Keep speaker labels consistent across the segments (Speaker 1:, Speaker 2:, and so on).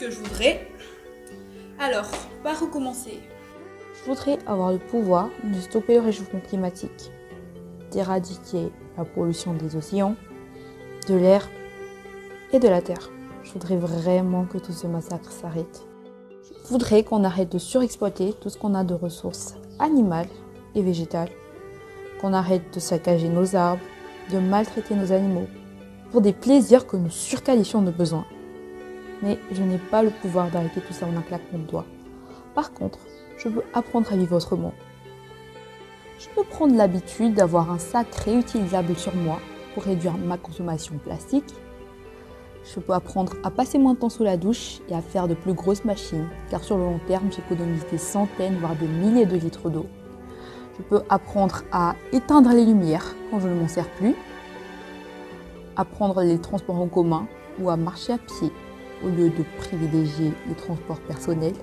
Speaker 1: que je voudrais. Alors, par où commencer?
Speaker 2: Je voudrais avoir le pouvoir de stopper le réchauffement climatique, d'éradiquer la pollution des océans, de l'air et de la terre. Je voudrais vraiment que tout ce massacre s'arrête. Je voudrais qu'on arrête de surexploiter tout ce qu'on a de ressources animales et végétales, qu'on arrête de saccager nos arbres, de maltraiter nos animaux, pour des plaisirs que nous surqualifions de besoins. Mais je n'ai pas le pouvoir d'arrêter tout ça en un claquement de doigts. Par contre, je peux apprendre à vivre autrement. Je peux prendre l'habitude d'avoir un sac réutilisable sur moi pour réduire ma consommation plastique. Je peux apprendre à passer moins de temps sous la douche et à faire de plus grosses machines, car sur le long terme, j'économise des centaines, voire des milliers de litres d'eau. Je peux apprendre à éteindre les lumières quand je ne m'en sers plus, à prendre les transports en commun ou à marcher à pied au lieu de privilégier les transports personnels.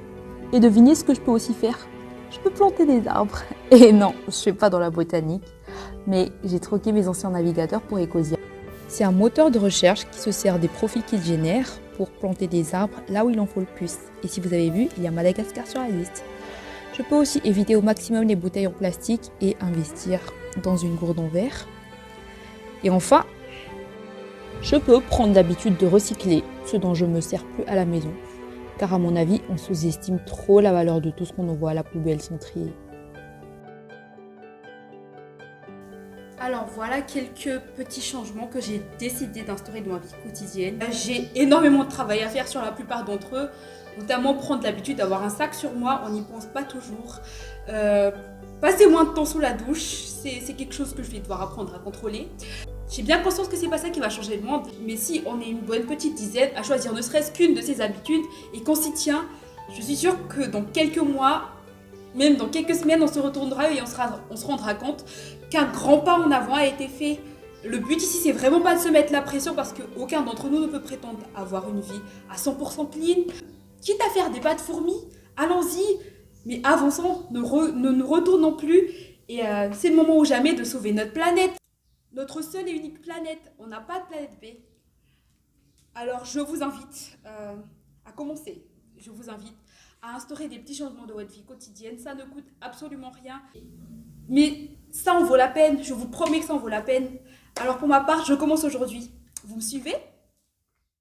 Speaker 2: Et devinez ce que je peux aussi faire? Je peux planter des arbres. Et non, je ne suis pas dans la botanique, mais j'ai troqué mes anciens navigateurs pour Ecosia. C'est un moteur de recherche qui se sert des profits qu'il génère pour planter des arbres là où il en faut le plus. Et si vous avez vu, il y a Madagascar sur la liste. Je peux aussi éviter au maximum les bouteilles en plastique et investir dans une gourde en verre. Et enfin, je peux prendre l'habitude de recycler ce dont je ne me sers plus à la maison. Car à mon avis, on sous-estime trop la valeur de tout ce qu'on envoie à la poubelle sans trier.
Speaker 1: Alors voilà quelques petits changements que j'ai décidé d'instaurer dans ma vie quotidienne. J'ai énormément de travail à faire sur la plupart d'entre eux, notamment prendre l'habitude d'avoir un sac sur moi, on n'y pense pas toujours. Passer moins de temps sous la douche, c'est quelque chose que je vais devoir apprendre à contrôler. J'ai bien conscience que c'est pas ça qui va changer le monde, mais si on est une bonne petite dizaine à choisir ne serait-ce qu'une de ces habitudes et qu'on s'y tient, je suis sûre que dans quelques mois, même dans quelques semaines, on se retournera et on se rendra compte qu'un grand pas en avant a été fait. Le but ici, c'est vraiment pas de se mettre la pression parce qu'aucun d'entre nous ne peut prétendre avoir une vie à 100% clean. Quitte à faire des pas de fourmis, allons-y, mais avançons, ne nous retournons plus. Et c'est le moment ou jamais de sauver notre planète. Notre seule et unique planète, on n'a pas de planète B. Alors je vous invite à commencer. Je vous invite à instaurer des petits changements de votre vie quotidienne. Ça ne coûte absolument rien. Mais ça en vaut la peine. Je vous promets que ça en vaut la peine. Alors pour ma part, je commence aujourd'hui. Vous me suivez ?